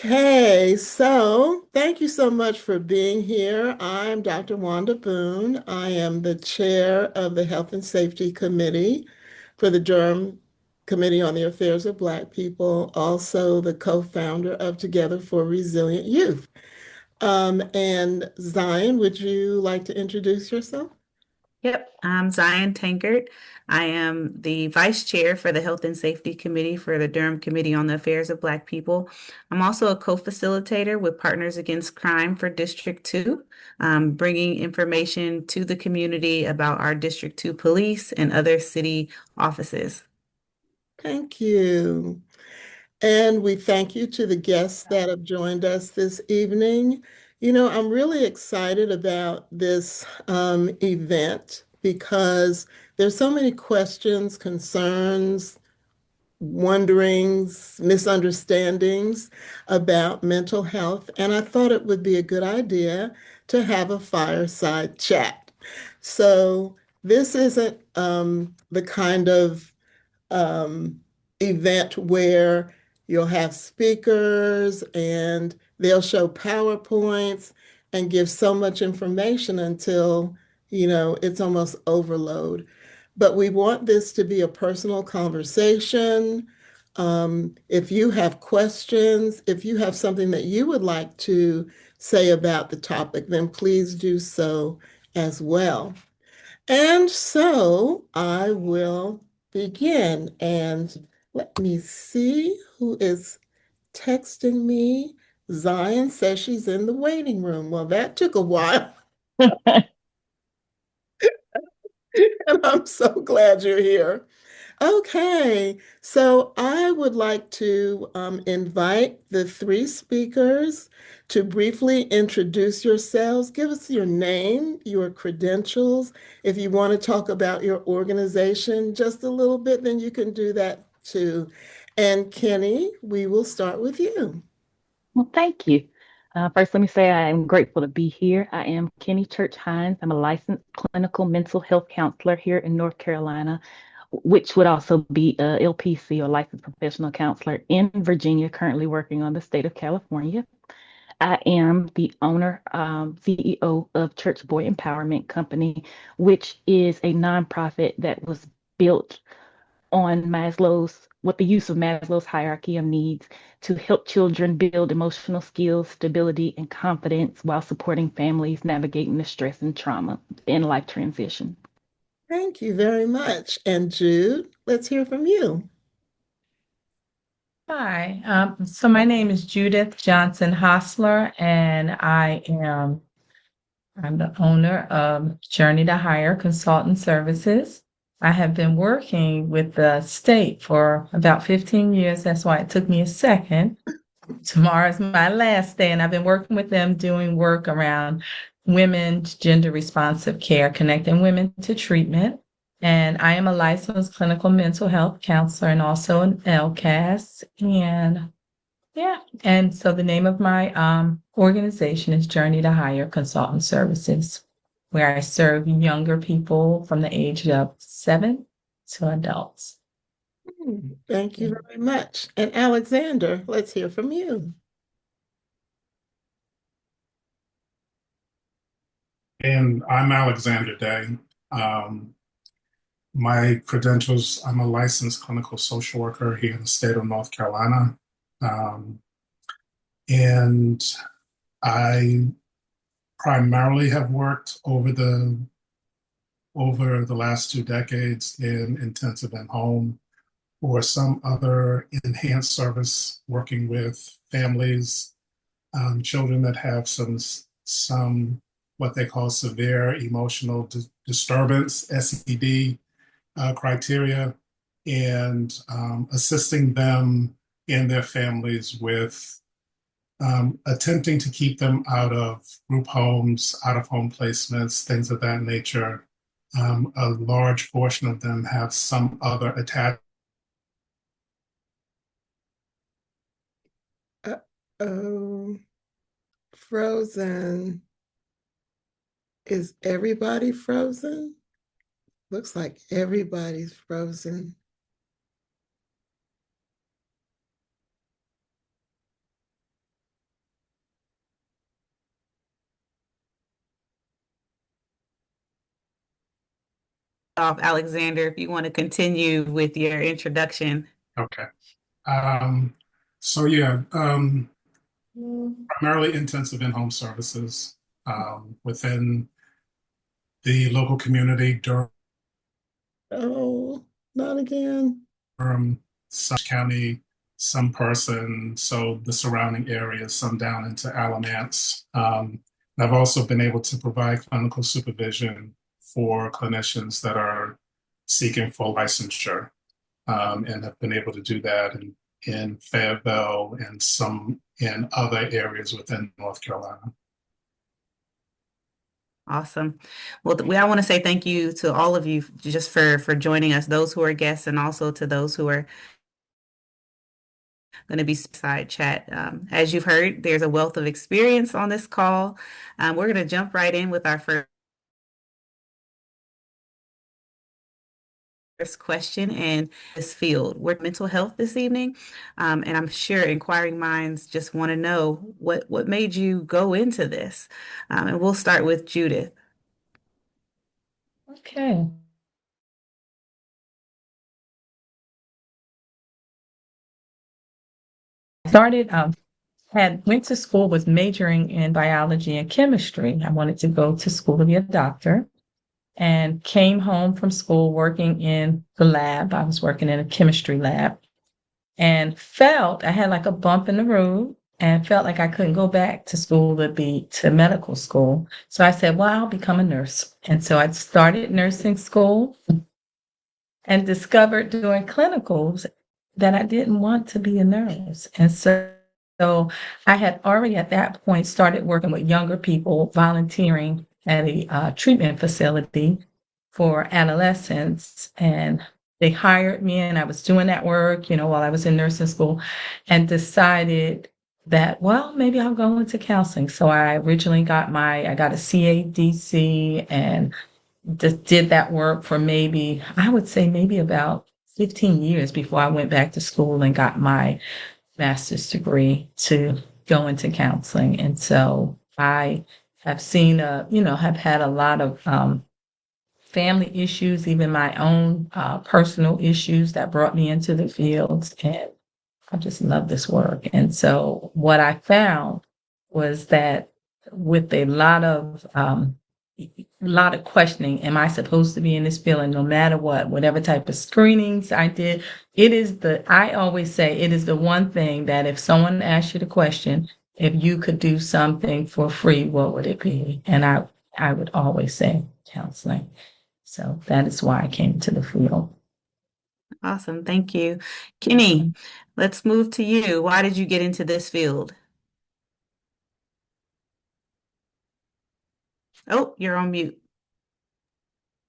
Okay, so thank you so much for being here. I'm Dr. Wanda Boone. I am the chair of the Health and Safety Committee for the Durham Committee on the Affairs of Black People, also the co-founder of Together for Resilient Youth. And Zion, would you like to introduce yourself? Yep, I'm Zion Tankard. I am the vice chair for the Health and Safety Committee for the Durham Committee on the Affairs of Black People. I'm also a co-facilitator with Partners Against Crime for District 2, bringing information to the community about our District 2 police and other city offices. Thank you. And we thank you to the guests that have joined us this evening. I'm really excited about this event because there's so many questions, concerns, wonderings, misunderstandings about mental health. And I thought it would be a good idea to have a fireside chat. So this isn't the kind of um, event where you'll have speakers and they'll show PowerPoints and give so much information until, it's almost overload. But we want this to be a personal conversation. If you have questions, if you have something that you would like to say about the topic, then please do so as well. And so I will begin. And let me see who is texting me. Zion says she's in the waiting room. Well, that took a while, and I'm so glad you're here. Okay, so I would like to invite the three speakers to briefly introduce yourselves. Give us your name, your credentials. If you want to talk about your organization just a little bit, then you can do that too. And Keni, we will start with you. Well, thank you. First, let me say I am grateful to be here. I am Keni Church Hines. I'm a licensed clinical mental health counselor here in North Carolina, which would also be a LPC or licensed professional counselor in Virginia, currently working on the state of California. I am the owner, CEO of Church Boy Empowerment Company, which is a nonprofit that was built on with the use of Maslow's hierarchy of needs to help children build emotional skills, stability, and confidence while supporting families navigating the stress and trauma in life transition. Thank you very much. And Jude, let's hear from you. Hi, so my name is Judith Johnson Hostler, and I'm the owner of Journey to Hire Consultant Services. I have been working with the state for about 15 years. That's why it took me a second. Tomorrow's my last day, and I've been working with them doing work around women's gender responsive care, connecting women to treatment. And I am a licensed clinical mental health counselor and also an LCAS. And yeah, and so the name of my organization is Journey to Higher Consultant Services, where I serve younger people from the age of 7 to adults. Thank you Yeah. very much. And Alexander, let's hear from you. And I'm Alexander Daye. Um, my credentials, I'm a licensed clinical social worker here in the state of North Carolina. Um, and I primarily have worked over the last 2 decades in intensive and home or some other enhanced service working with families, children that have some what they call severe emotional disturbance, SED criteria, and assisting them and their families with attempting to keep them out of group homes, out of home placements, things of that nature. A large portion of them have some other attachment. Uh-oh, frozen. Is everybody frozen? Looks like everybody's frozen. off, Alexander, if you want to continue with your introduction. Okay. Um, so yeah, primarily intensive in-home services within the local community, Oh, not again. Durham, some county, some person, so the surrounding areas, some down into Alamance. I've also been able to provide clinical supervision for clinicians that are seeking full licensure, and have been able to do that in Fayetteville and some in other areas within North Carolina. Awesome. Well, I want to say thank you to all of you just for joining us, those who are guests, and also to those who are going to be side chat. As you've heard, there's a wealth of experience on this call. We're going to jump right in with our first question in this field. We're mental health this evening, and I'm sure inquiring minds just want to know what made you go into this. And we'll start with Judith. Okay. Started, had went to school, was majoring in biology and chemistry. I wanted to go to school to be a doctor, and came home from school working in the lab. I was working in a chemistry lab, and felt I had like a bump in the road, and felt like I couldn't go back to school to medical school. So I said, well, I'll become a nurse. And so I started nursing school and discovered during clinicals that I didn't want to be a nurse. And so I had already at that point started working with younger people, volunteering at a treatment facility for adolescents. And they hired me, and I was doing that work, while I was in nursing school, and decided that, well, maybe I'll go into counseling. So I originally I got a CADC, and just did that work for maybe, I would say maybe about 15 years before I went back to school and got my master's degree to go into counseling. And so I have seen, have had a lot of family issues, even my own personal issues that brought me into the fields. And I just love this work. And so what I found was that with a lot of questioning, am I supposed to be in this field? And no matter what, whatever type of screenings I did, I always say it is the one thing that if someone asks you the question, if you could do something for free, what would it be? And I would always say counseling. So that is why I came to the field. Awesome. Thank you. Keni, let's move to you. Why did you get into this field? Oh, you're on mute.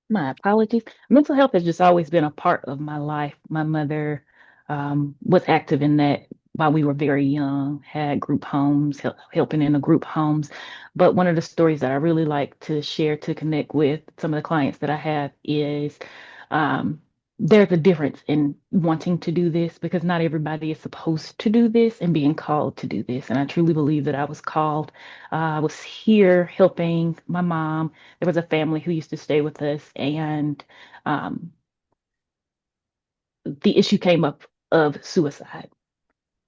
My apologies. Mental health has just always been a part of my life. My mother was active in that while we were very young, had group homes, helping in the group homes. But one of the stories that I really like to share to connect with some of the clients that I have is um, there's a difference in wanting to do this because not everybody is supposed to do this and being called to do this. And I truly believe that I was called. I was here helping my mom. There was a family who used to stay with us, and um, the issue came up of suicide.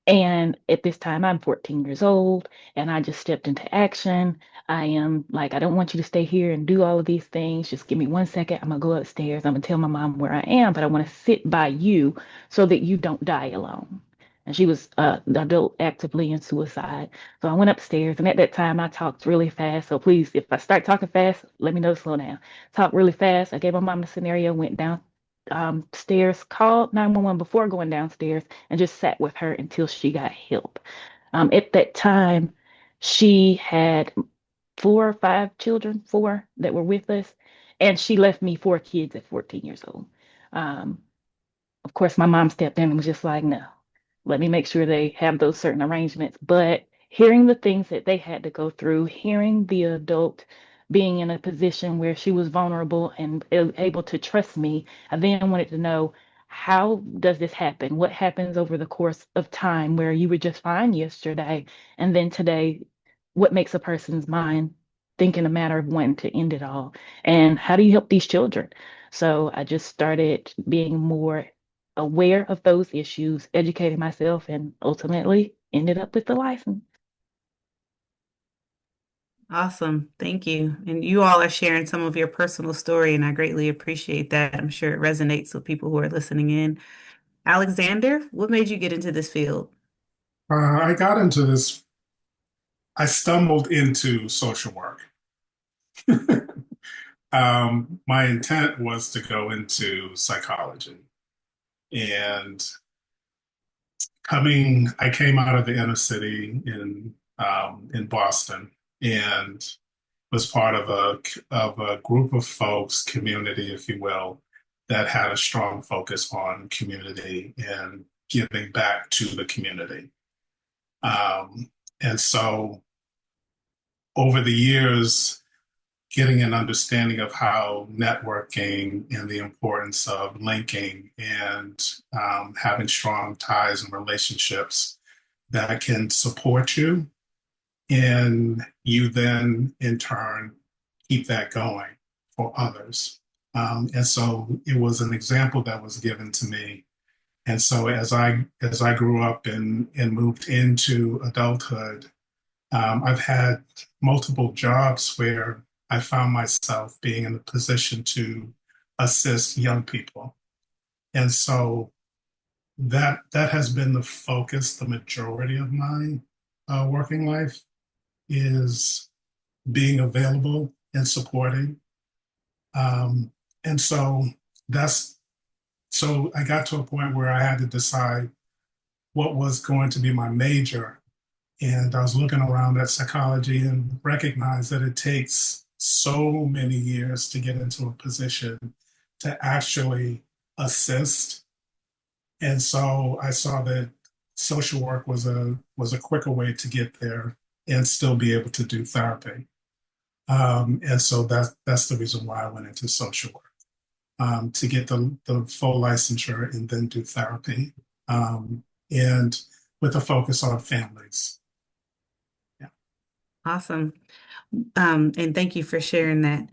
And at this time, I'm 14 years old, and I just stepped into action. I am like, I don't want you to stay here and do all of these things. Just give me 1 second. I'm gonna go upstairs. I'm gonna tell my mom where I am, but I want to sit by you so that you don't die alone. And she was adult actively in suicide. So I went upstairs, and at that time, I talked really fast. So please, if I start talking fast, let me know to slow down. Talked really fast. I gave my mom the scenario, went down stairs, called 911 before going downstairs, and just sat with her until she got help. At that time, she had 4 or 5 children, four that were with us, and she left me 4 kids at 14 years old. Um, of course, my mom stepped in and was just like, no, let me make sure they have those certain arrangements. But hearing the things that they had to go through, hearing the adult being in a position where she was vulnerable and able to trust me, I then wanted to know, how does this happen? What happens over the course of time where you were just fine yesterday and then today, what makes a person's mind think in a matter of wanting to end it all? And how do you help these children? So I just started being more aware of those issues, educating myself, and ultimately ended up with the license. Awesome. Thank you. And you all are sharing some of your personal story, and I greatly appreciate that. I'm sure it resonates with people who are listening in. Alexander, what made you get into this field? I got into this, I stumbled into social work. My intent was to go into psychology. And I came out of the inner city in Boston and was part of a group of folks, community, if you will, that had a strong focus on community and giving back to the community. And so over the years, getting an understanding of how networking and the importance of linking and having strong ties and relationships that can support you. And you then, in turn, keep that going for others. And so it was an example that was given to me. And so as I grew up and moved into adulthood, I've had multiple jobs where I found myself being in a position to assist young people. And so that has been the focus, the majority of my working life is being available and supporting. Um, and that's so I got to a point where I had to decide what was going to be my major. And I was looking around at psychology and recognized that it takes so many years to get into a position to actually assist. And so I saw that social work was a quicker way to get there and still be able to do therapy. And so that's the reason why I went into social work, to get the full licensure and then do therapy, and with a focus on families. Yeah. Awesome. And thank you for sharing that.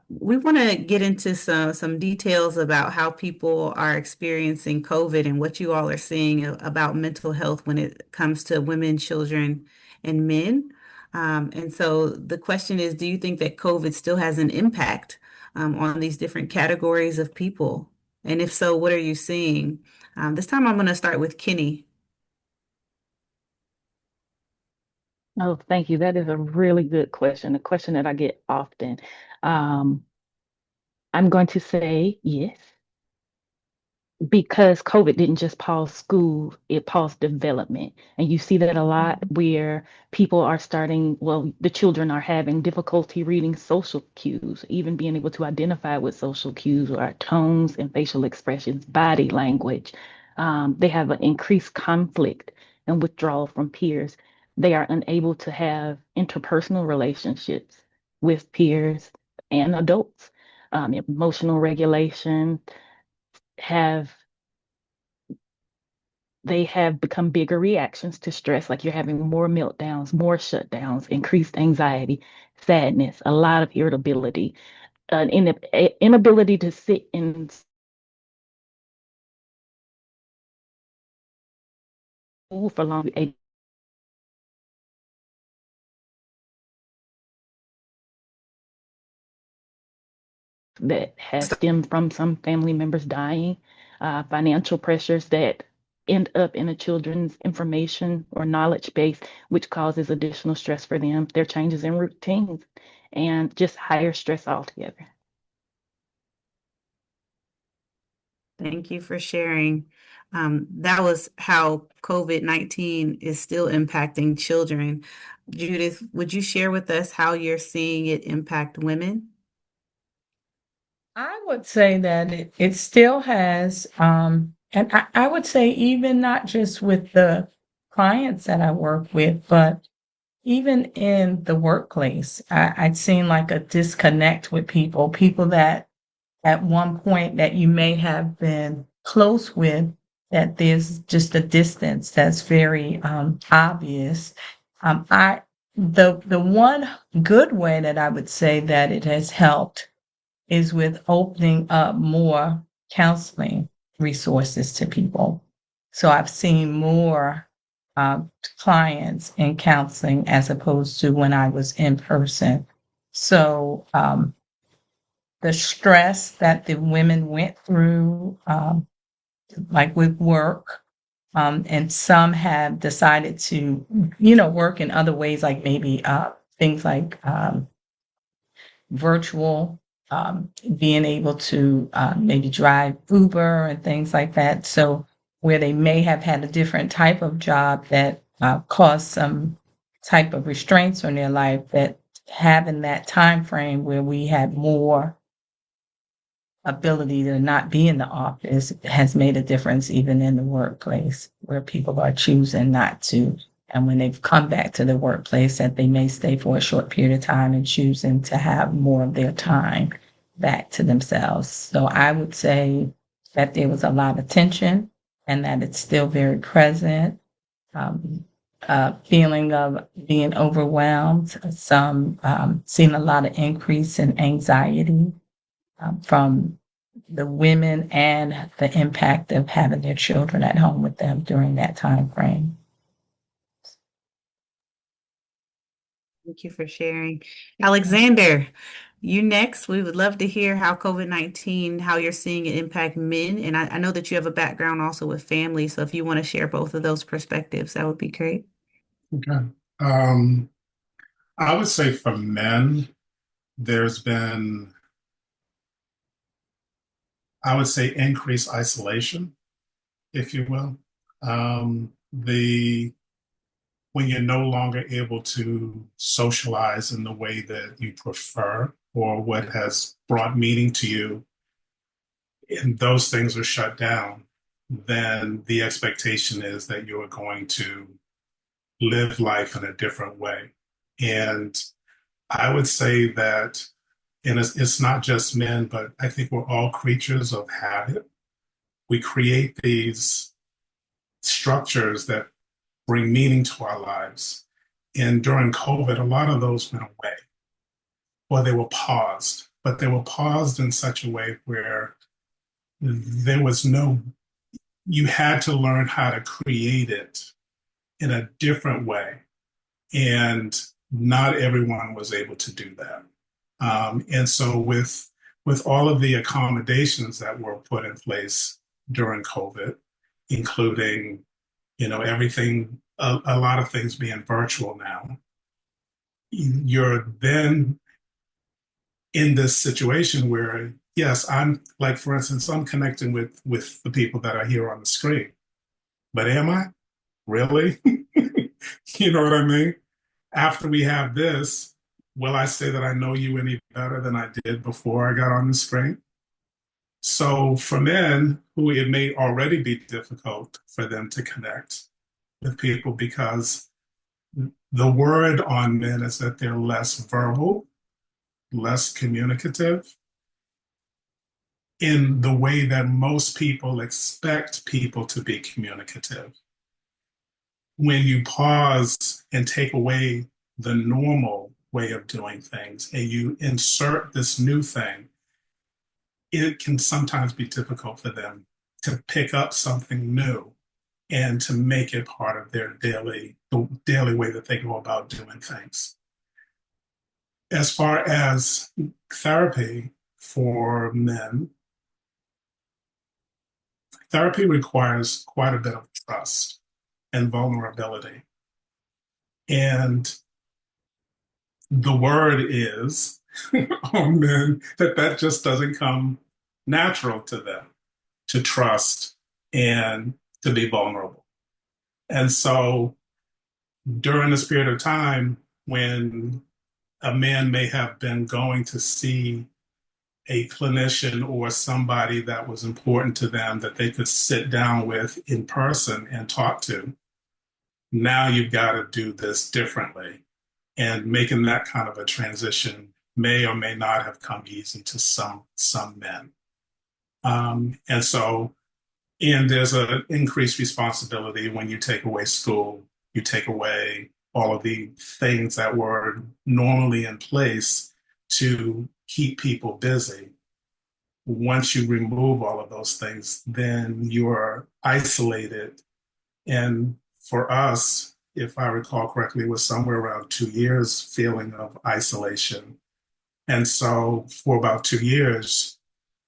We want to get into some details about how people are experiencing COVID and what you all are seeing about mental health when it comes to women, children, and men. And so the question is, do you think that COVID still has an impact on these different categories of people? And if so, what are you seeing? This time I'm going to start with Kenny. Oh, thank you. That is a really good question, a question that I get often. Um, I'm going to say yes, because COVID didn't just pause school, it paused development. And you see that a lot where people are starting, well, the children are having difficulty reading social cues, even being able to identify with social cues or tones and facial expressions, body language. They have an increased conflict and withdrawal from peers. They are unable to have interpersonal relationships with peers and adults. Emotional regulation have they have become bigger reactions to stress, like you're having more meltdowns, more shutdowns, increased anxiety, sadness, a lot of irritability, an inability to sit in school for long, that has stemmed from some family members dying, financial pressures that end up in a children's information or knowledge base, which causes additional stress for them, their changes in routines, and just higher stress altogether. Thank you for sharing. That was how COVID-19 is still impacting children. Judith, would you share with us how you're seeing it impact women? I would say that it still has, and I would say even not just with the clients that I work with, but even in the workplace, I'd seen like a disconnect with people that at one point that you may have been close with, that there's just a distance that's very obvious. I the one good way that I would say that it has helped is with opening up more counseling resources to people. So I've seen more clients in counseling as opposed to when I was in person. So the stress that the women went through, like with work, and some have decided to, work in other ways, like maybe things like virtual, being able to maybe drive Uber and things like that. So where they may have had a different type of job that caused some type of restraints on their life, that having that time frame where we had more ability to not be in the office has made a difference even in the workplace where people are choosing not to. And when they've come back to the workplace, that they may stay for a short period of time and choosing to have more of their time back to themselves. So I would say that there was a lot of tension and that it's still very present. Feeling of being overwhelmed, some seeing a lot of increase in anxiety from the women and the impact of having their children at home with them during that time frame. Thank you for sharing. Alexander, you next. We would love to hear how COVID-19, how you're seeing it impact men. And I know that you have a background also with family. So if you want to share both of those perspectives, that would be great. Okay. I would say for men, there's been, I would say, increased isolation, if you will. The When you're no longer able to socialize in the way that you prefer or what has brought meaning to you, and those things are shut down, then the expectation is that you're going to live life in a different way. And I would say that, and it's not just men, but I think we're all creatures of habit. We create these structures that bring meaning to our lives. And during COVID, a lot of those went away, or they were paused, but they were paused in such a way where there was no, you had to learn how to create it in a different way. And not everyone was able to do that. And so with all of the accommodations that were put in place during COVID, including, everything, a lot of things being virtual now, you're then in this situation where, yes, I'm like, for instance, I'm connecting with the people that are here on the screen, but am I really? You know what I mean? After we have this, will I say that I know you any better than I did before I got on the screen? So for men who it may already be difficult for them to connect with people because the word on men is that they're less verbal, less communicative in the way that most people expect people to be communicative. When you pause and take away the normal way of doing things and you insert this new thing, it can sometimes be difficult for them to pick up something new and to make it part of their the daily way that they go about doing things. As far as therapy for men, therapy requires quite a bit of trust and vulnerability. And the word is on men that just doesn't come natural to them to trust and to be vulnerable. And so during this period of time when a man may have been going to see a clinician or somebody that was important to them that they could sit down with in person and talk to, now you've got to do this differently. And making that kind of a transition may or may not have come easy to some men. And so, and there's an increased responsibility when you take away school, you take away all of the things that were normally in place to keep people busy. once you remove all of those things, then you're isolated. And for us, if I recall correctly, it was somewhere around 2 years feeling of isolation. And so for about 2 years,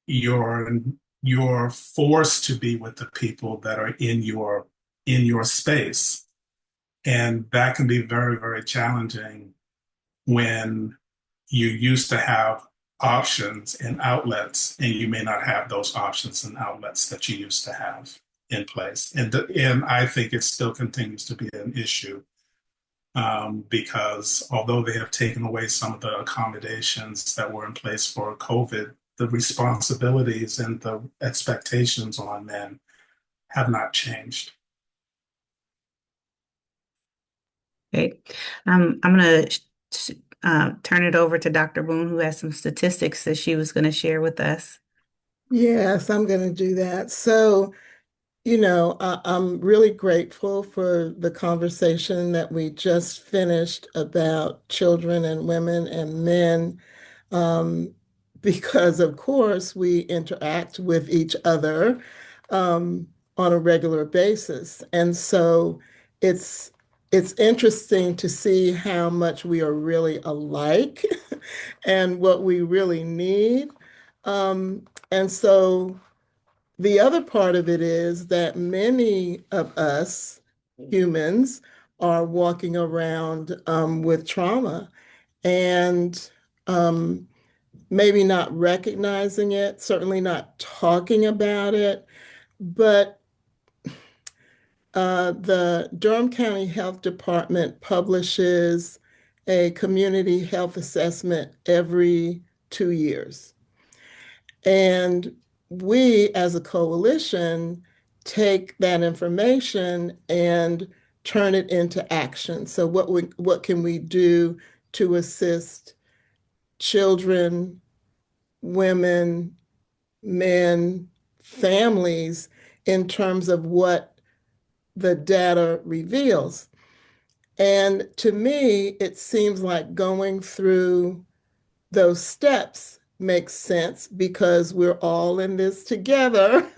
you're you're forced to be with the people that are in your space. And that can be very, very challenging when you used to have options and outlets, and you may not have those options and outlets that you used to have in place. And I think it still continues to be an issue because although they have taken away some of the accommodations that were in place for COVID, the responsibilities and the expectations on men have not changed. Okay. I'm going to turn it over to Dr. Boone, who has some statistics that she was going to share with us. Yes, I'm going to do that. So, I'm really grateful for the conversation that we just finished about children and women and men, um, because of course we interact with each other on a regular basis. And so it's it's interesting to see how much we are really alike and what we really need. And so the other part of it is that many of us humans are walking around with trauma and maybe not recognizing it, certainly not talking about it. But the Durham County Health Department publishes a community health assessment every 2 years. And we, as a coalition, take that information and turn it into action. So what can we do to assist children, women, men, families in terms of what the data reveals? And to me, it seems like going through those steps makes sense because we're all in this together,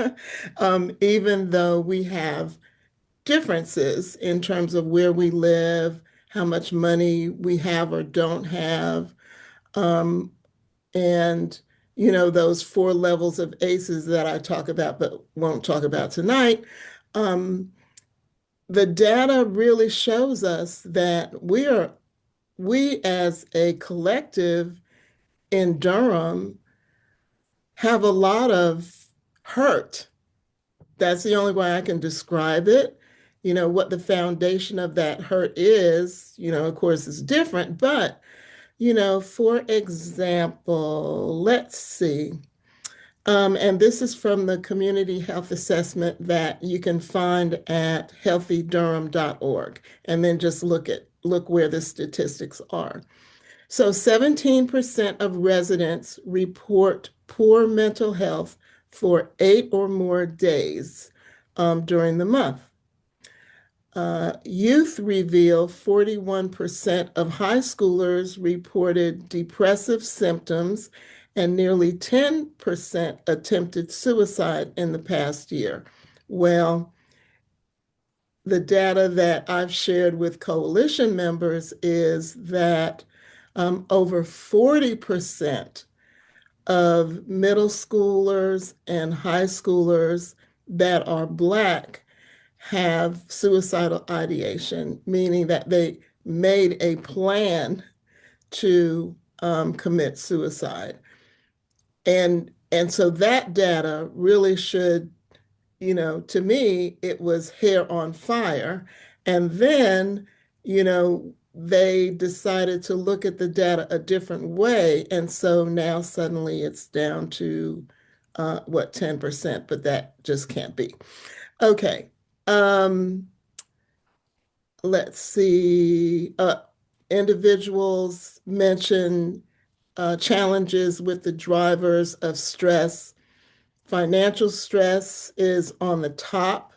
even though we have differences in terms of where we live, how much money we have or don't have, um, and those 4 levels of ACEs that I talk about but won't talk about tonight. Um, the data really shows us that we as a collective in Durham have a lot of hurt. That's the only way I can describe it. What the foundation of that hurt is, of course, is different. But, for example, let's see. And this is from the community health assessment that you can find at healthydurham.org. And then just look where the statistics are. So 17% of residents report poor mental health for 8 or more days during the month. Youth reveal 41% of high schoolers reported depressive symptoms, and nearly 10% attempted suicide in the past year. Well, the data that I've shared with coalition members is that over 40% of middle schoolers and high schoolers that are Black have suicidal ideation, meaning that they made a plan to commit suicide. And so that data really should, to me, it was hair on fire. And then, they decided to look at the data a different way. And so now suddenly it's down to 10%, but that just can't be. Okay. Um, let's see. Individuals mention challenges with the drivers of stress. Financial stress is on the top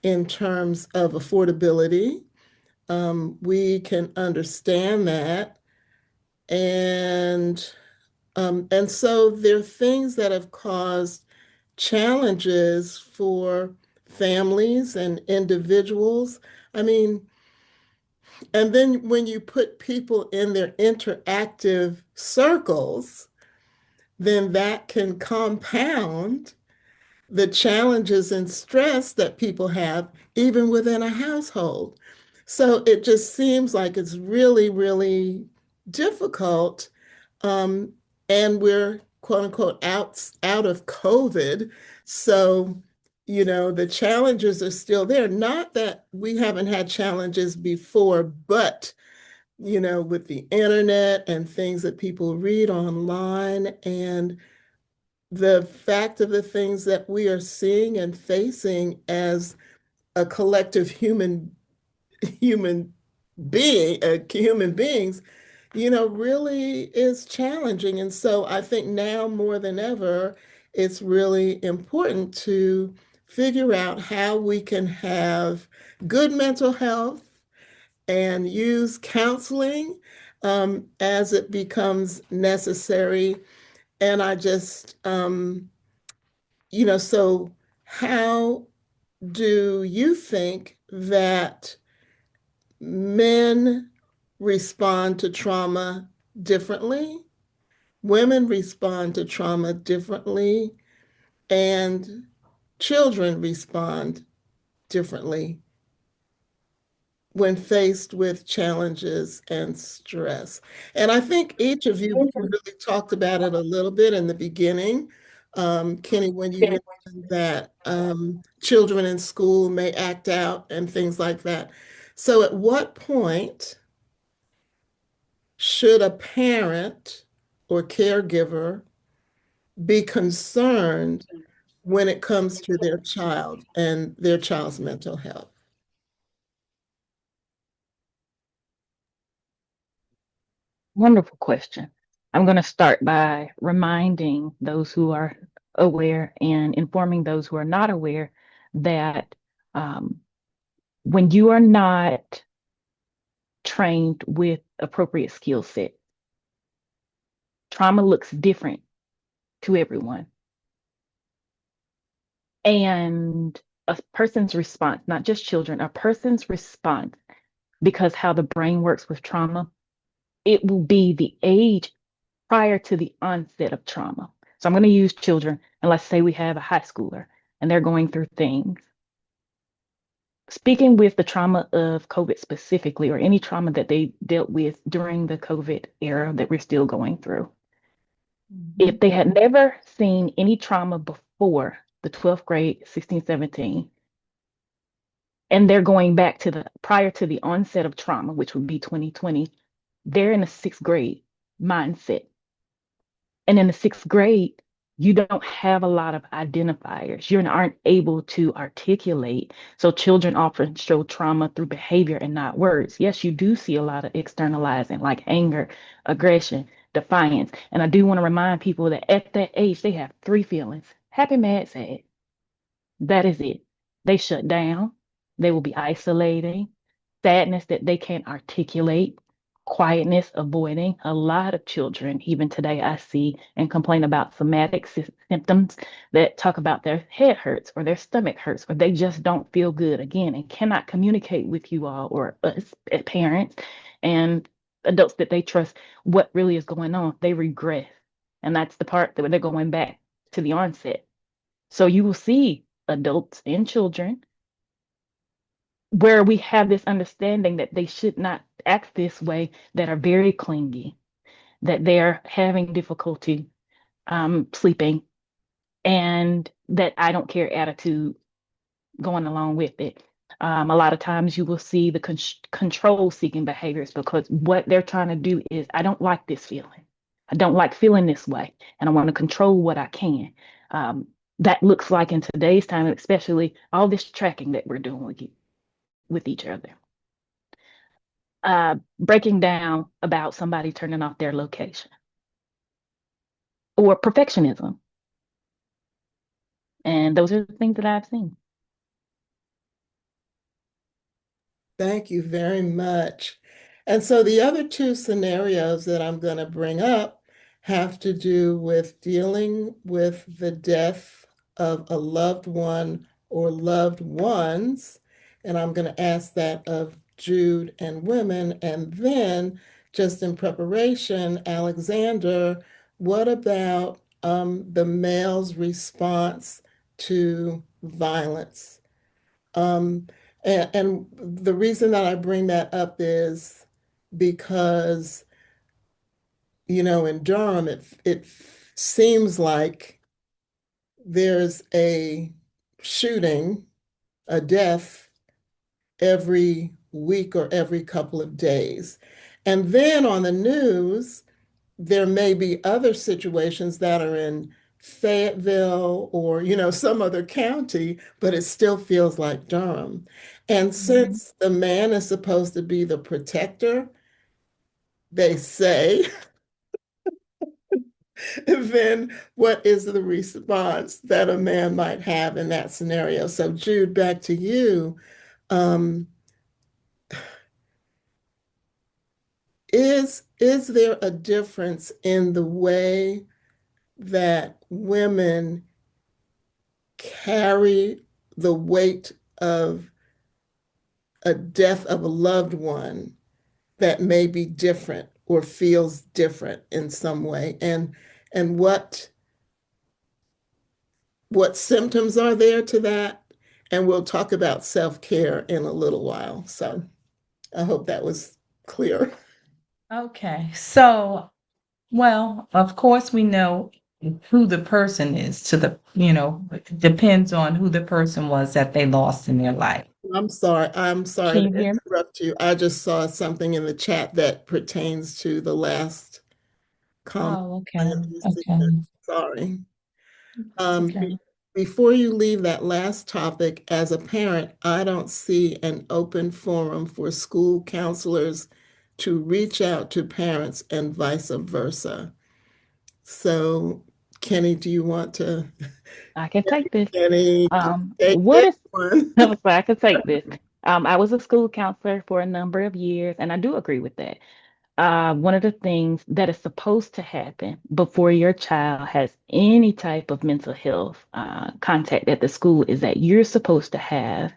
in terms of affordability. We can understand that. And And so there are things that have caused challenges for families and individuals. I mean, and then when you put people in their interactive circles, then that can compound the challenges and stress that people have even within a household. So it just seems like it's really, really difficult. Um, and we're quote unquote out of COVID. So, the challenges are still there. Not that we haven't had challenges before, but with the internet and things that people read online and the fact of the things that we are seeing and facing as a collective human human beings, really is challenging. And so I think now more than ever, it's really important to figure out how we can have good mental health and use counseling as it becomes necessary. And I just, so how do you think that men respond to trauma differently, women respond to trauma differently, and children respond differently when faced with challenges and stress? And I think each of you really talked about it a little bit in the beginning. Keni, when you mentioned that children in school may act out and things like that. So, at what point should a parent or caregiver be concerned when it comes to their child and their child's mental health? Wonderful question. I'm going to start by reminding those who are aware and informing those who are not aware that um, when you are not trained with appropriate skill set, trauma looks different to everyone. And a person's response, not just children, a person's response, because how the brain works with trauma, it will be the age prior to the onset of trauma. So I'm going to use children, and let's say we have a high schooler and they're going through things. Speaking with the trauma of COVID specifically, or any trauma that they dealt with during the COVID era that we're still going through, if they had never seen any trauma before the 12th grade, 16, 17, and they're going back to the prior to the onset of trauma, which would be 2020, they're in the sixth grade mindset. And in the sixth grade, you don't have a lot of identifiers. You aren't able to articulate. So children often show trauma through behavior and not words. Yes, you do see a lot of externalizing like anger, aggression, defiance. And I do want to remind people that at that age, they have three feelings: happy, mad, sad. That is it. They shut down. They will be isolating, sadness that they can't articulate, quietness, avoiding. A lot of children, even today, I see and complain about somatic symptoms that talk about their head hurts or their stomach hurts, or they just don't feel good again and cannot communicate with you all or us as parents and adults that they trust what really is going on. They regress. And that's the part that they're going back to the onset. So you will see adults and children where we have this understanding that they should not act this way, that are very clingy, that they're having difficulty sleeping, and that I don't care attitude going along with it. A lot of times you will see the control seeking behaviors because what they're trying to do is, I don't like this feeling. I don't like feeling this way, and I want to control what I can. That looks like in today's time, especially all this tracking that we're doing with each other. Breaking down about somebody turning off their location or perfectionism. And those are the things that I've seen. Thank you very much. And so the other two scenarios that I'm going to bring up have to do with dealing with the death of a loved one or loved ones. And I'm going to ask that of Jude and women. And then, just in preparation, Alexander, what about the male's response to violence? Um, and the reason that I bring that up is because, in Durham, it seems like there's a shooting, a death every week or every couple of days. And then on the news, there may be other situations that are in Fayetteville or, some other county, but it still feels like Durham. And since the man is supposed to be the protector, they say, then what is the response that a man might have in that scenario? So, Jude, back to you. Um, is there a difference in the way that women carry the weight of a death of a loved one that may be different or feels different in some way? And what symptoms are there to that? And we'll talk about self-care in a little while. So I hope that was clear. Okay. So, well, of course, we know who the person is it depends on who the person was that they lost in their life. I'm sorry Can to you hear me? interrupt you. I just saw something in the chat that pertains to the last comment. Oh, I okay. didn't see Okay. that. Sorry. Um, Okay. Before you leave that last topic, as a parent, I don't see an open forum for school counselors to reach out to parents and vice versa. So, Kenny, do you want to, I can take this. Kenny, take What this is one? so I can take this. I was a school counselor for a number of years, and I do agree with that. One of the things that is supposed to happen before your child has any type of mental health contact at the school is that you're supposed to have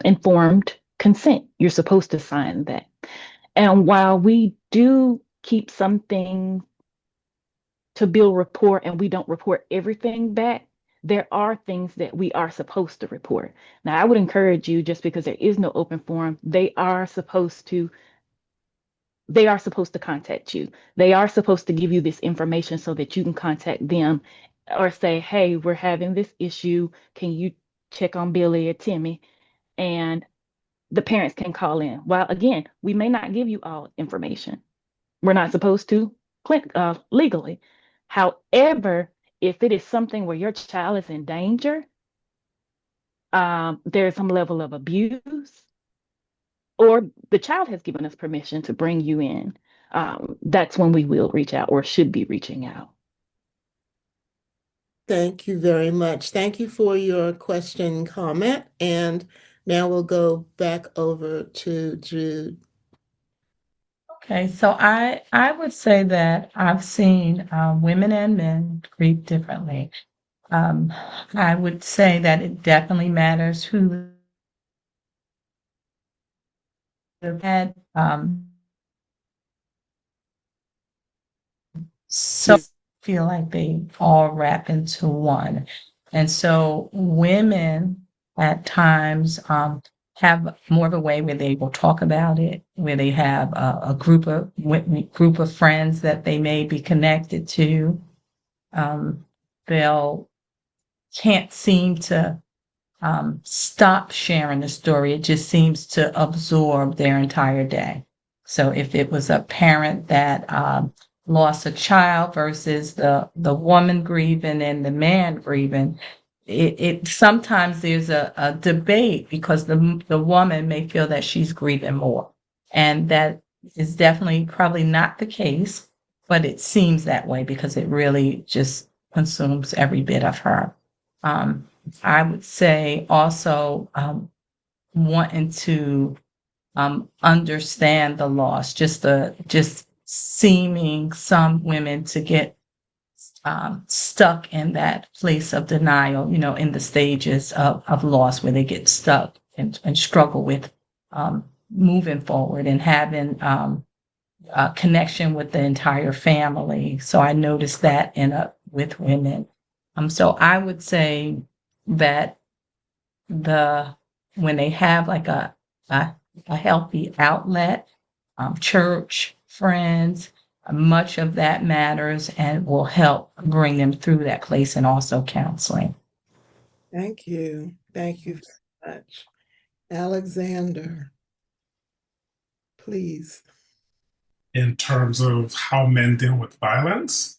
informed consent. You're supposed to sign that. And while we do keep some things to build rapport and we don't report everything back, there are things that we are supposed to report. Now, I would encourage you, just because there is no open forum, they are supposed to contact you. They are supposed to give you this information so that you can contact them or say, hey, we're having this issue. Can you check on Billy or Timmy? And the parents can call in. Well, again, we may not give you all information. We're not supposed to legally. However, if it is something where your child is in danger, there's some level of abuse, or the child has given us permission to bring you in, that's when we will reach out or should be reaching out. Thank you very much. Thank you for your question and comment. And now we'll go back over to Jude. Okay. So I would say that I've seen women and men grieve differently. Um, I would say that it definitely matters who had so feel like they all wrap into one. And so women at times have more of a way where they will talk about it, where they have a group of friends that they may be connected to. Um, they'll can't seem to stop sharing the story. It just seems to absorb their entire day. So if it was a parent that lost a child versus the woman grieving and the man grieving, it sometimes there's a debate because the woman may feel that she's grieving more, and that is definitely probably not the case, but it seems that way because it really just consumes every bit of her. Um, I would say also wanting to understand the loss, just seeming some women to get stuck in that place of denial, in the stages of loss where they get stuck and struggle with moving forward and having a connection with the entire family. So I noticed that with women. So I would say that the when they have like a, a healthy outlet, church, friends, much of that matters and will help bring them through that place, and also counseling. Thank you. Thank you very much. Alexander, please. In terms of how men deal with violence,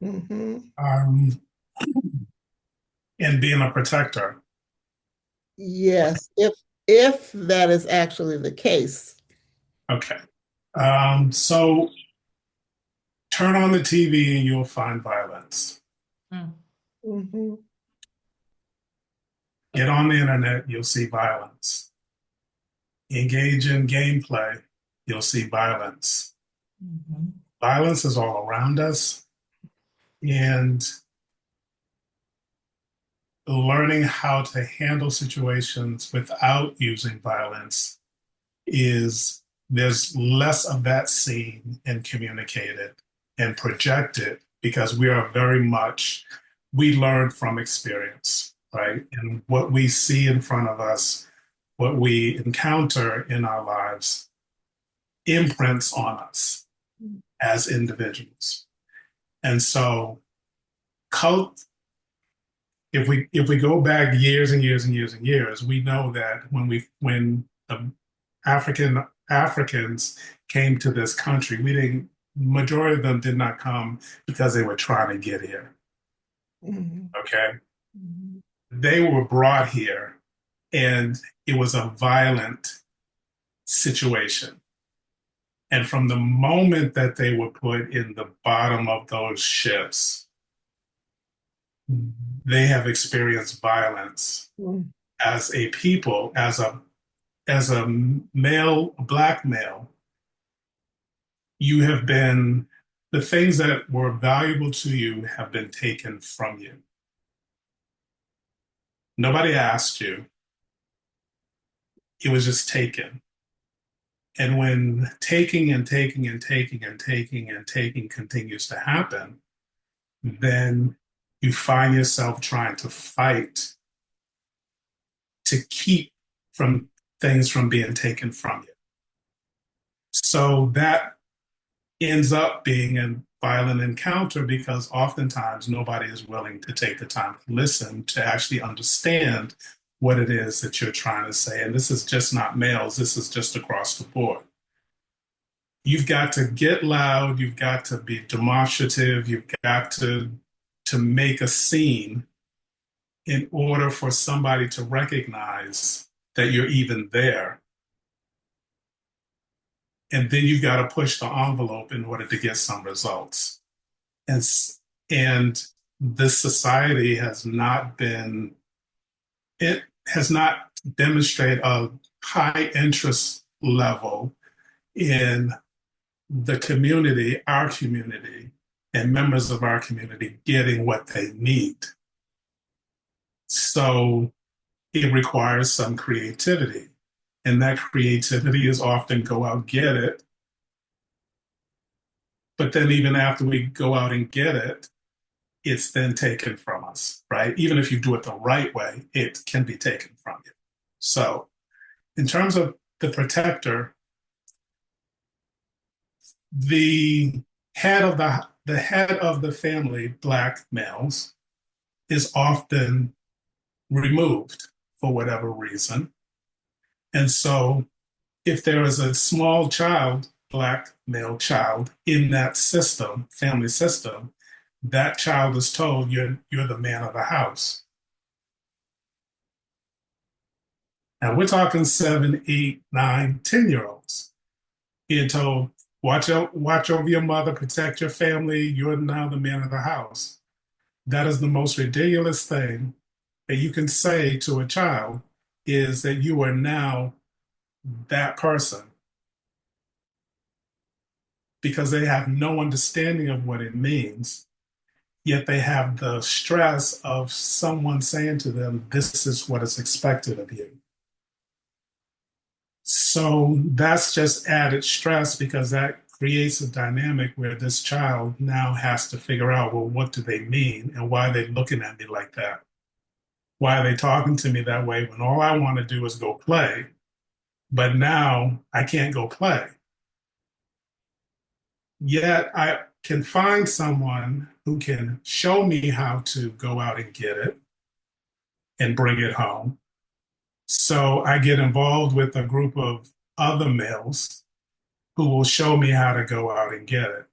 Hmm. um, and being a protector. Yes, if that is actually the case. Okay. So turn on the TV and you'll find violence. Mm. Hmm. Get on the internet, you'll see violence. Engage in gameplay, you'll see violence. Mhm. Violence is all around us, and learning how to handle situations without using violence is there's less of that seen and communicated and projected because we are very much, we learn from experience, right? And what we see in front of us, what we encounter in our lives imprints on us as individuals. And so cult, if we go back years and years and years and years, we know that when the Africans came to this country, we didn't majority of them did not come because they were trying to get here. Hmm. Okay. Hmm. They were brought here and it was a violent situation. And from the moment that they were put in the bottom of those ships, they have experienced violence as a people, as a male, a black male. You have been the things that were valuable to you have been taken from you. Nobody asked you. It was just taken. And when taking and taking and taking and taking and taking continues to happen, then you find yourself trying to fight to keep from things from being taken from you. So that ends up being a violent encounter because oftentimes nobody is willing to take the time to listen to actually understand what it is that you're trying to say. And this is just not males, this is just across the board. You've got to get loud, you've got to be demonstrative, you've got to make a scene in order for somebody to recognize that you're even there. And then you've got to push the envelope in order to get some results. And, and this society it has not demonstrated a high interest level in the community, our community, and members of our community getting what they need. So it requires some creativity. And that creativity is often go out, get it. But then even after we go out and get it, it's then taken from us, right? Even if you do it the right way, it can be taken from you. So in terms of the protector, the the head of the family, black males, is often removed for whatever reason. And so if there is a small child, black male child in that system, family system, that child is told you're the man of the house. Now we're talking 7, 8, 9, 10-year-olds being told, watch over your mother, protect your family, you're now the man of the house. That is the most ridiculous thing that you can say to a child is that you are now that person. because they have no understanding of what it means, yet they have the stress of someone saying to them, this is what is expected of you. So that's just added stress because that creates a dynamic where this child now has to figure out, well, what do they mean and why are they looking at me like that? Why are they talking to me that way when all I want to do is go play, but now I can't go play? Yet I can find someone who can show me how to go out and get it and bring it home. So I get involved with a group of other males who will show me how to go out and get it.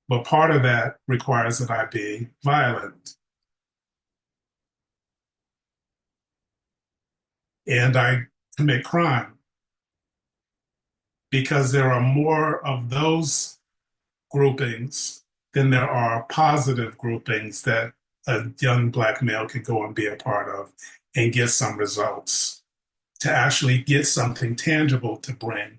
But part of that requires that I be violent. And I commit crime because there are more of those groupings than there are positive groupings that a young Black male could go and be a part of and get some results, to actually get something tangible to bring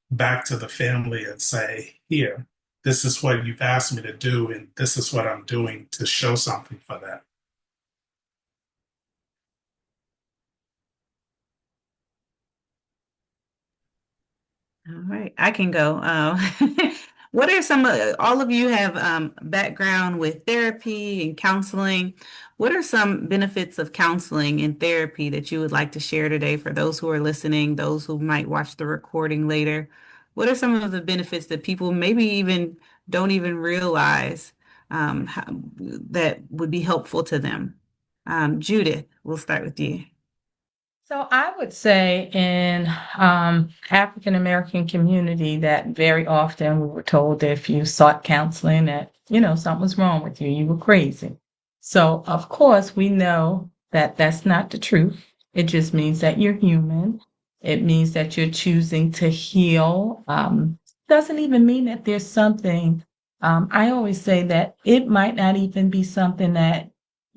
back to the family and say, here, this is what you've asked me to do, and this is what I'm doing to show something for that. All right, I can go. What are some, all of you have background with therapy and counseling. What are some benefits of counseling and therapy that you would like to share today for those who are listening, those who might watch the recording later? What are some of the benefits that people maybe even don't even realize that would be helpful to them? Judith, we'll start with you. So I would say in African American community that very often we were told that if you sought counseling that, something was wrong with you, you were crazy. So of course we know that that's not the truth. It just means that you're human. It means that you're choosing to heal. Doesn't even mean that there's something. I always say that it might not even be something that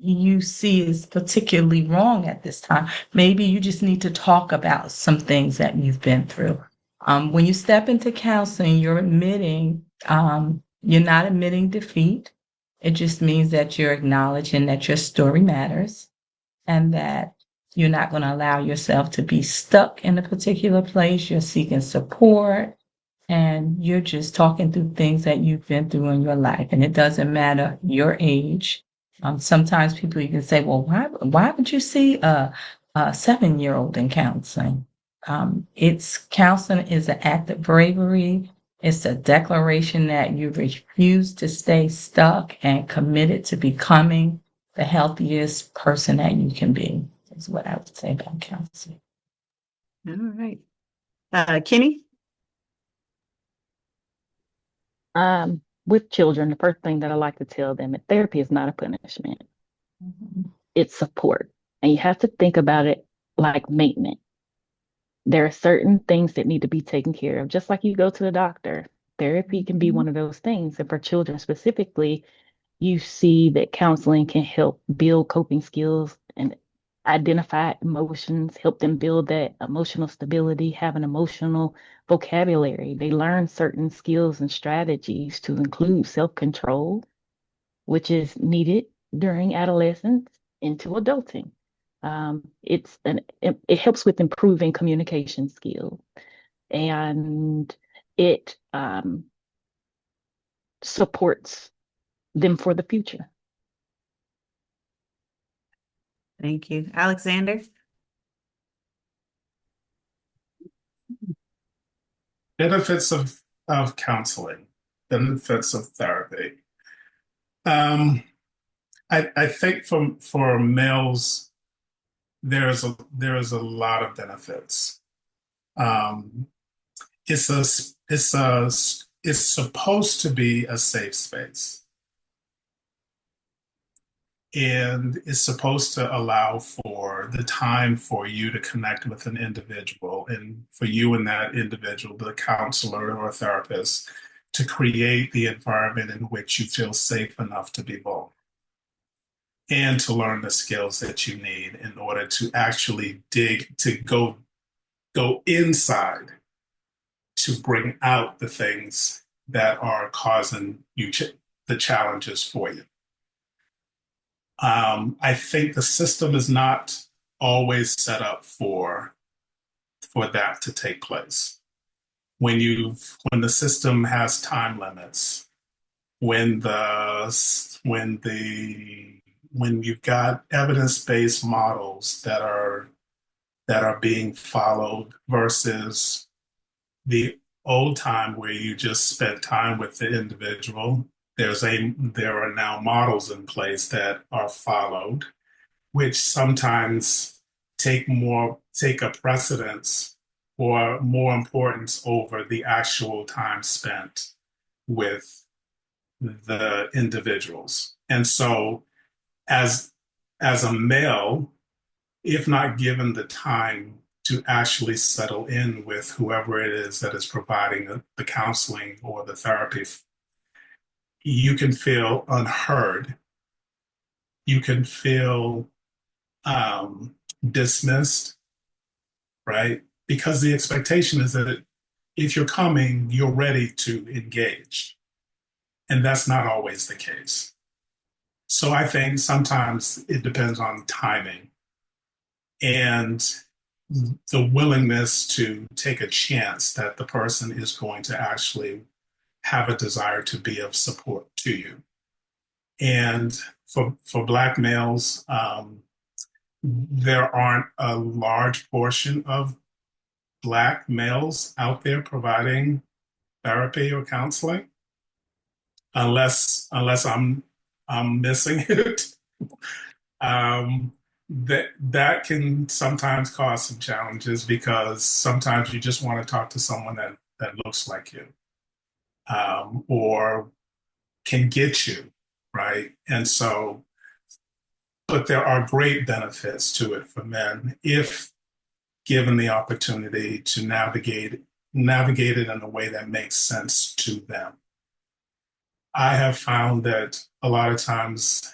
you see is particularly wrong at this time. Maybe you just need to talk about some things that you've been through. When you step into counseling, you're not admitting defeat. It just means that you're acknowledging that your story matters and that you're not going to allow yourself to be stuck in a particular place. You're seeking support and you're just talking through things that you've been through in your life. And it doesn't matter your age. Sometimes people even say, well, why would you see a 7-year-old in counseling? It's counseling is an act of bravery. It's a declaration that you refuse to stay stuck and committed to becoming the healthiest person that you can be, is what I would say about counseling. All right. Kenny? With children, the first thing that I like to tell them is therapy is not a punishment. Mhm. It's support. And you have to think about it like maintenance. There are certain things that need to be taken care of, just like you go to the doctor. Therapy can be one of those things. And for children specifically, you see that counseling can help build coping skills and identify emotions, help them build that emotional stability, have an emotional vocabulary. They learn certain skills and strategies to include self-control, which is needed during adolescence into adulting. It helps with improving communication skills, and it supports them for the future. Thank you. Alexander? Benefits of counseling, benefits of therapy. I think for males, there is a lot of benefits. Um, it's a it's supposed to be a safe space. And it's supposed to allow for the time for you to connect with an individual and for you and that individual, the counselor or therapist, to create the environment in which you feel safe enough to be vulnerable and to learn the skills that you need in order to actually go inside to bring out the things that are causing you the challenges for you. I think the system is not always set up for that to take place. When the system has time limits, when you've got evidence-based models that are being followed versus the old time where you just spent time with the individual. There are now models in place that are followed, which sometimes take a precedence or more importance over the actual time spent with the individuals. And so as as a male, if not given the time to actually settle in with whoever it is that is providing the counseling or the therapy, you can feel unheard. You can feel dismissed, right? Because the expectation is that if you're coming, you're ready to engage. And that's not always the case. So I think sometimes it depends on timing and the willingness to take a chance that the person is going to actually have a desire to be of support to you. And for Black males, there aren't a large portion of Black males out there providing therapy or counseling, unless I'm missing it. That can sometimes cause some challenges because sometimes you just want to talk to someone that looks like you, or can get you, right? And so, but there are great benefits to it for men if given the opportunity to navigate it in a way that makes sense to them. I have found that a lot of times,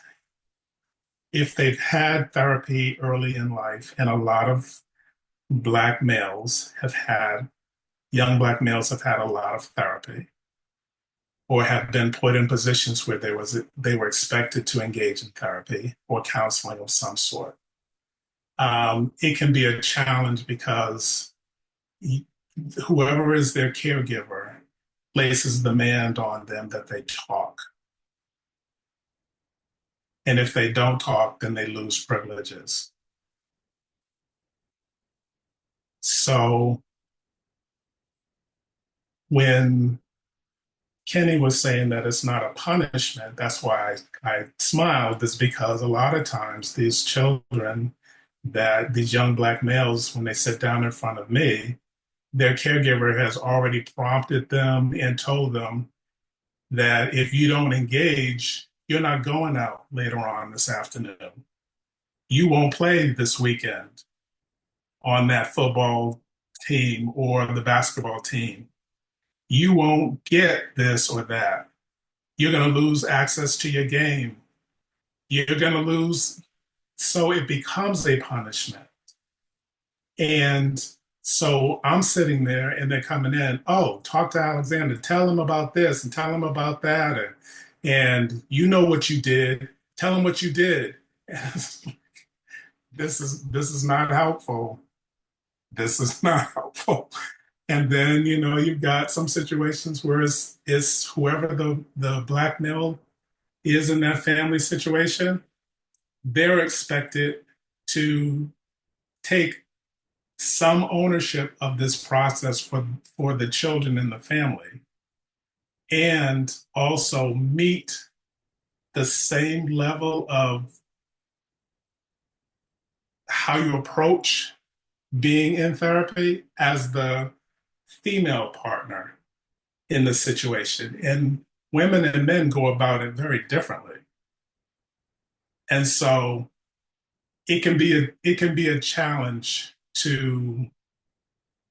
if they've had therapy early in life, and a lot of Black males have had, young Black males have had a lot of therapy, or have been put in positions where they were expected to engage in therapy or counseling of some sort. It can be a challenge because whoever is their caregiver places demand on them that they talk. And if they don't talk, then they lose privileges. So when Keni was saying that it's not a punishment, that's why I smiled, is because a lot of times these children, that these young Black males, when they sit down in front of me, their caregiver has already prompted them and told them that if you don't engage, you're not going out later on this afternoon. You won't play this weekend on that football team or the basketball team. You won't get this or that. You're going to lose access to your game. You're going to lose. So it becomes a punishment. And so I'm sitting there and they're coming in, oh, talk to Alexander, tell him about this and tell him about that. And you know what you did. Tell him what you did. This is not helpful. This is not helpful. And then, you've got some situations where it's whoever the Black male is in that family situation, they're expected to take some ownership of this process for the children in the family, and also meet the same level of how you approach being in therapy as the female partner in the situation. And women and men go about it very differently. And so it can be a challenge to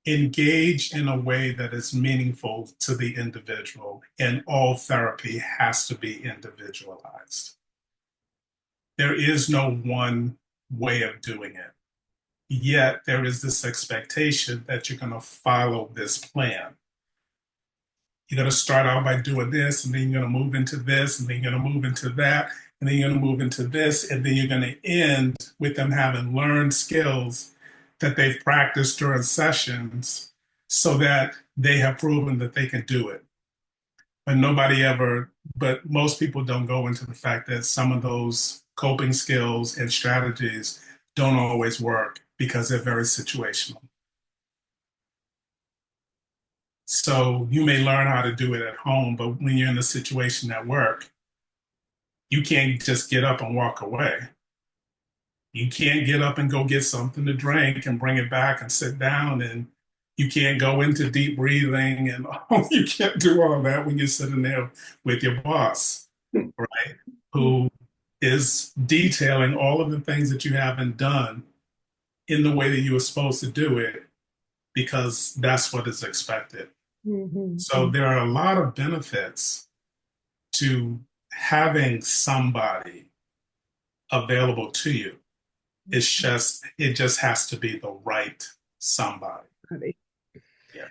engage in a way that is meaningful to the individual, and all therapy has to be individualized. There is no one way of doing it. Yet there is this expectation that you're going to follow this plan. You're going to start out by doing this, and then you're going to move into this, and then you're going to move into that, and then you're going to move into this, and then you're going to end with them having learned skills that they've practiced during sessions so that they have proven that they can do it. But most people don't go into the fact that some of those coping skills and strategies don't always work because they're very situational. So you may learn how to do it at home, but when you're in a situation at work, you can't just get up and walk away. You can't get up and go get something to drink and bring it back and sit down, and you can't go into deep breathing, and you can't do all of that when you're sitting there with your boss, right? Who is detailing all of the things that you haven't done in the way that you were supposed to do it because that's what is expected. Mhm. So there are a lot of benefits to having somebody available to you. It just has to be the right somebody. Yeah.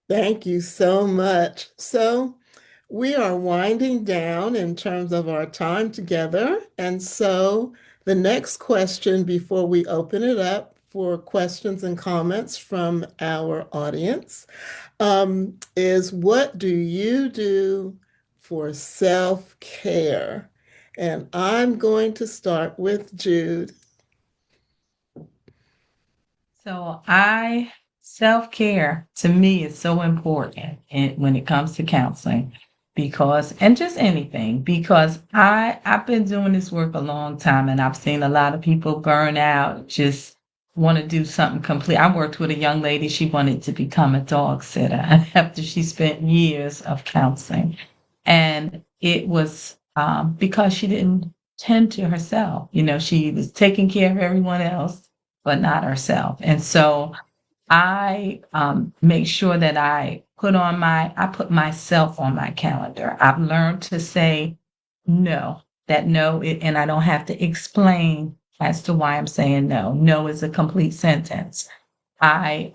Thank you so much. So, we are winding down in terms of our time together. And so, the next question before we open it up for questions and comments from our audience is what do you do for self-care? And I'm going to start with Jude. So self-care to me is so important when it comes to counseling because, and just anything, because I've been doing this work a long time and I've seen a lot of people burn out, just want to do something complete. I worked with a young lady, she wanted to become a dog sitter after she spent years of counseling. And it was because she didn't tend to herself. You know, she was taking care of everyone else but not herself. And so I make sure that I put myself on my calendar. I've learned to say no, and I don't have to explain as to why I'm saying no. No is a complete sentence. I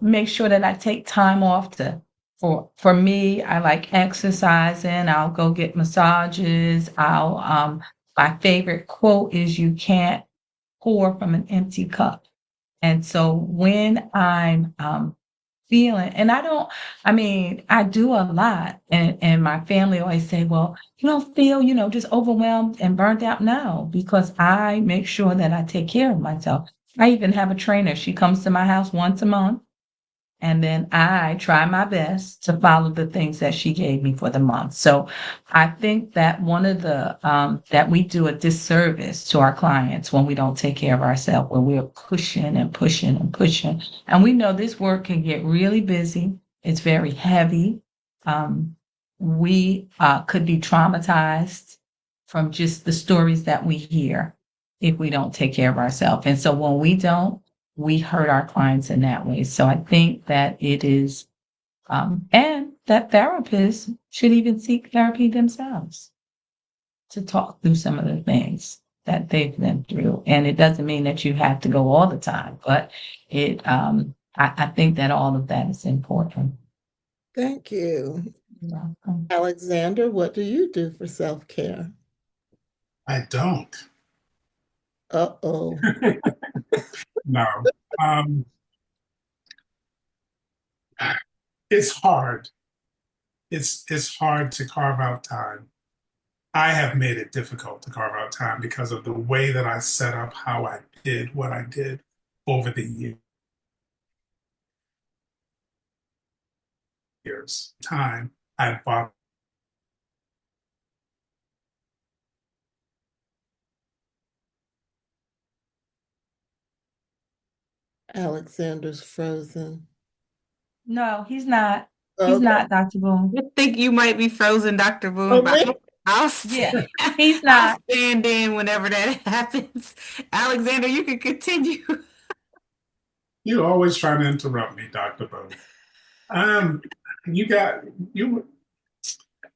make sure that I take time off for me, I like exercising. I'll go get massages. My favorite quote is you can't pour from an empty cup. And so when I'm feeling, and I do a lot, and my family always say, well, you don't feel, just overwhelmed and burnt out. No, because I make sure that I take care of myself. I even have a trainer. She comes to my house once a month. And then I try my best to follow the things that she gave me for the month. So I think that one of that we do a disservice to our clients when we don't take care of ourselves, when we're pushing and pushing and pushing. And we know this work can get really busy. It's very heavy. We could be traumatized from just the stories that we hear if we don't take care of ourselves. And so when we don't, we hurt our clients in that way. So I think that it is, and that therapists should even seek therapy themselves to talk through some of the things that they've been through. And it doesn't mean that you have to go all the time, but I think that all of that is important. Thank you. You're welcome. Alexander, what do you do for self-care? I don't. Uh-oh. No. Um, it's hard. It's hard to carve out time. I have made it difficult to carve out time because of the way that I set up how I did what I did over the years. Time I bought Alexander's frozen. No, he's not. He's Okay. not, Dr. Boone. I think you might be frozen, Dr. Boone, Oh, but me? I'll Yeah, stand, he's I'll not. stand in whenever that happens. Alexander, you can continue. You always trying to interrupt me, Dr. Bo. Um, you got you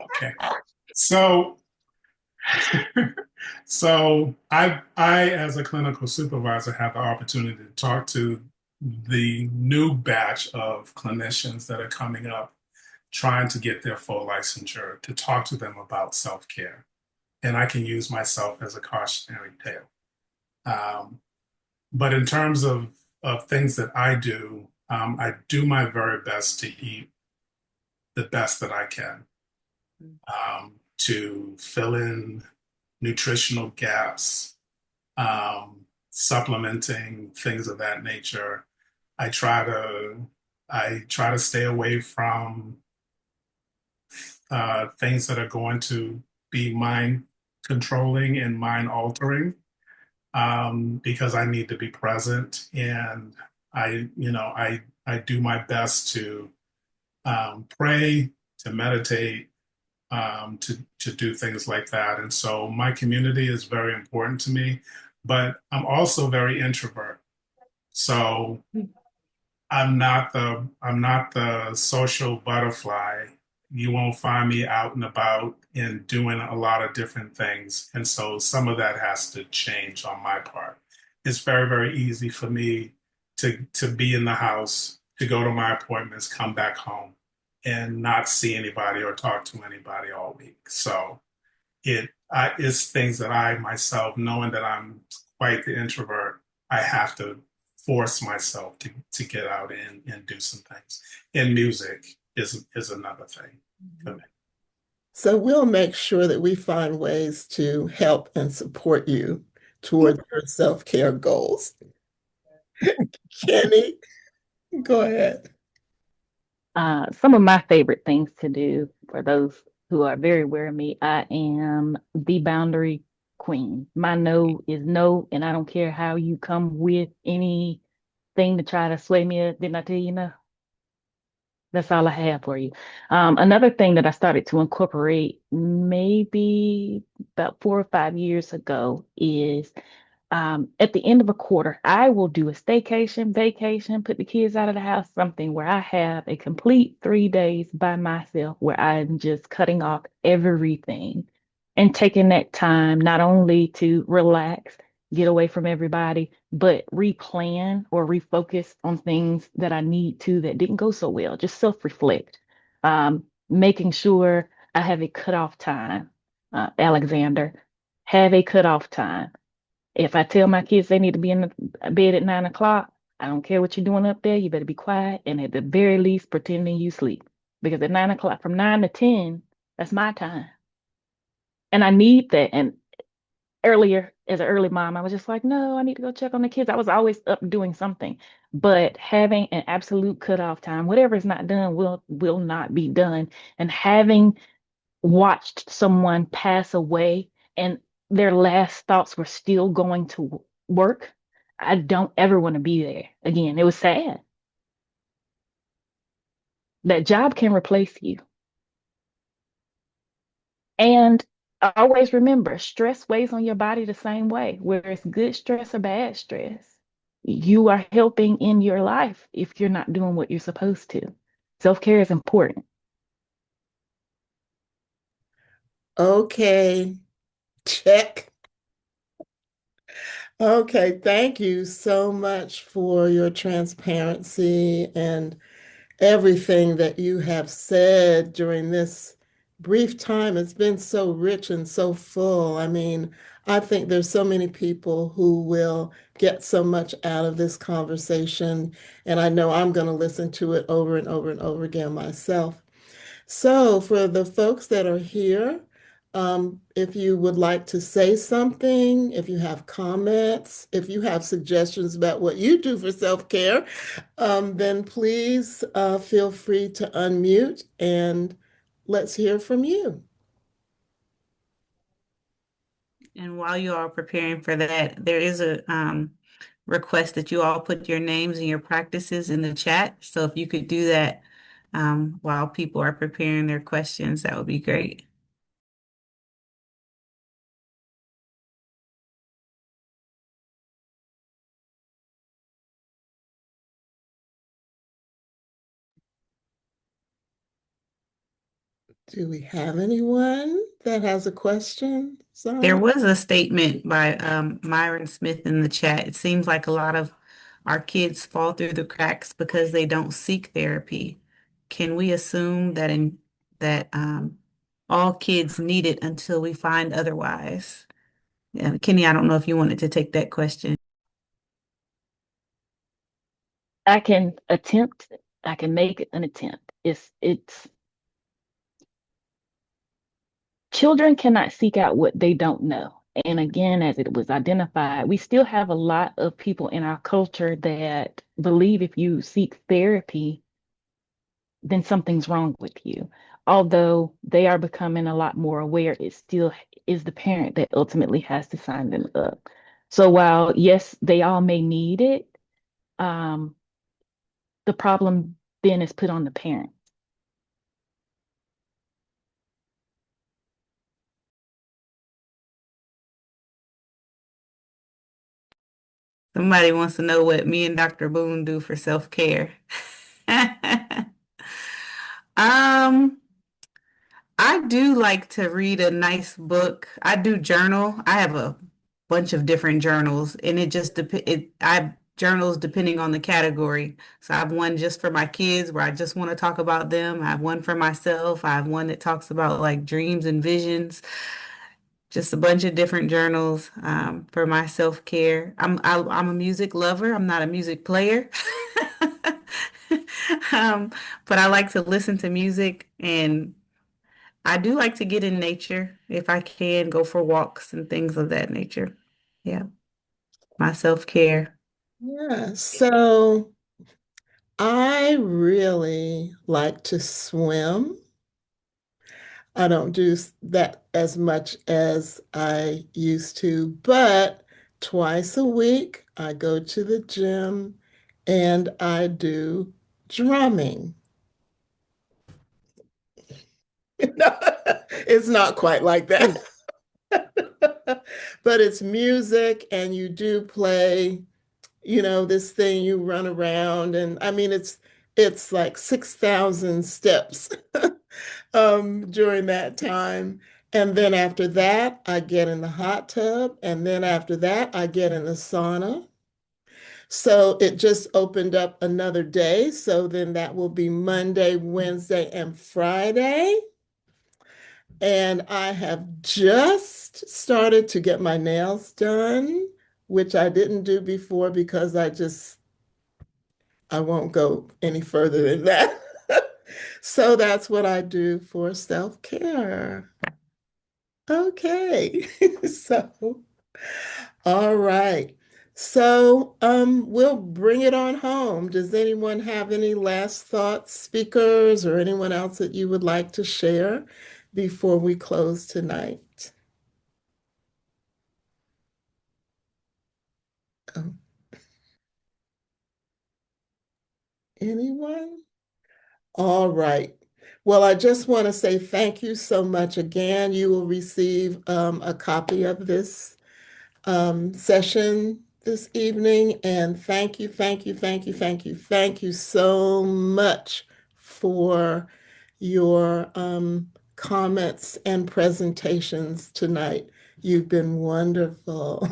okay. So so I as a clinical supervisor have the opportunity to talk to the new batch of clinicians that are coming up trying to get their full licensure to talk to them about self-care. And I can use myself as a cautionary tale. But in terms of things that I do my very best to eat the best that I can, to fill in nutritional gaps, supplementing things of that nature. I try to stay away from things that are going to be mind controlling and mind altering, because I need to be present, and I do my best to pray, to meditate, to do things like that. And so my community is very important to me, but I'm also very introvert. So I'm not the social butterfly. You won't find me out and about and doing a lot of different things. And so some of that has to change on my part. It's very, very easy for me to be in the house, to go to my appointments, come back home and not see anybody or talk to anybody all week. So it's things that I myself, knowing that I'm quite the introvert, I have to force myself to get out and do some things. And music is another thing for me. So we'll make sure that we find ways to help and support you toward your self-care goals. Kenny, go ahead. Some of my favorite things to do, for those who are very aware of me, I am the boundary queen. My no is no, and I don't care how you come with anything to try to sway me. Didn't I tell you no? That's all I have for you. Another thing that I started to incorporate maybe about 4 or 5 years ago is at the end of a quarter, I will do a staycation, vacation, put the kids out of the house, something where I have a complete 3 days by myself where I'm just cutting off everything and taking that time not only to relax, get away from everybody, but replan or refocus on things that I need to that didn't go so well, just self-reflect, making sure I have a cutoff time. Alexander, have a cutoff time. If I tell my kids they need to be in the bed at 9 o'clock, I don't care what you're doing up there. You better be quiet and at the very least pretending you sleep. Because at 9 o'clock, from 9 to 10, that's my time. And I need that. And earlier, as an early mom, I was just like, no, I need to go check on the kids. I was always up doing something. But having an absolute cutoff time, whatever is not done will not be done. And having watched someone pass away and their last thoughts were still going to work, I don't ever want to be there again. It was sad. That job can replace you. And always remember, stress weighs on your body the same way, whether it's good stress or bad stress. You are helping in your life if you're not doing what you're supposed to. Self-care is important. Okay, check. Okay, thank you so much for your transparency and everything that you have said during this brief time. It's been so rich and so full. I mean, I think there's so many people who will get so much out of this conversation, and I know I'm going to listen to it over and over and over again myself. So, for the folks that are here, if you would like to say something, if you have comments, if you have suggestions about what you do for self-care, then please feel free to unmute and let's hear from you. And while you are preparing for that, there is a request that you all put your names and your practices in the chat. So if you could do that while people are preparing their questions, that would be great. Do we have anyone that has a question? There Zara? was a statement by Myron Smith in the chat. It seems like a lot of our kids fall through the cracks because they don't seek therapy. Can we assume that all kids need it until we find otherwise? Kenny, I don't know if you wanted to take that question. I can attempt, I can make an attempt. It's children cannot seek out what they don't know. And again, as it was identified, we still have a lot of people in our culture that believe if you seek therapy, then something's wrong with you. Although they are becoming a lot more aware, it still is the parent that ultimately has to sign them up. So while, yes, they all may need it, um, the problem then is put on the parent. Somebody wants to know what me and Dr. Boone do for self-care. Um, I do like to read a nice book. I do journal. I have a bunch of different journals, and it just I have journals depending on the category. So I have one just for my kids where I just want to talk about them. I have one for myself. I have one that talks about like dreams and visions. Just a bunch of different journals for my self-care. I'm a music lover. I'm not a music player. Um, but I like to listen to music, and I do like to get in nature if I can, go for walks and things of that nature. Yeah, my self-care. Yeah, so I really like to swim. I don't do that as much as I used to, but twice a week I go to the gym and I do drumming. No, it's not quite like that. Ooh, But it's music and you do play, this thing you run around and I mean it's like 6,000 steps during that time. And then after that, I get in the hot tub. And then after that, I get in the sauna. So it just opened up another day. So then that will be Monday, Wednesday, and Friday. And I have just started to get my nails done, which I didn't do before because I won't go any further than that. So that's what I do for self-care. Okay. So, all right. So, we'll bring it on home. Does anyone have any last thoughts, speakers, or anyone else that you would like to share before we close tonight? Oh, anyone? All right. Well, I just want to say thank you so much again. You will receive a copy of this session this evening. And thank you, thank you, thank you, thank you, thank you so much for your comments and presentations tonight. You've been wonderful.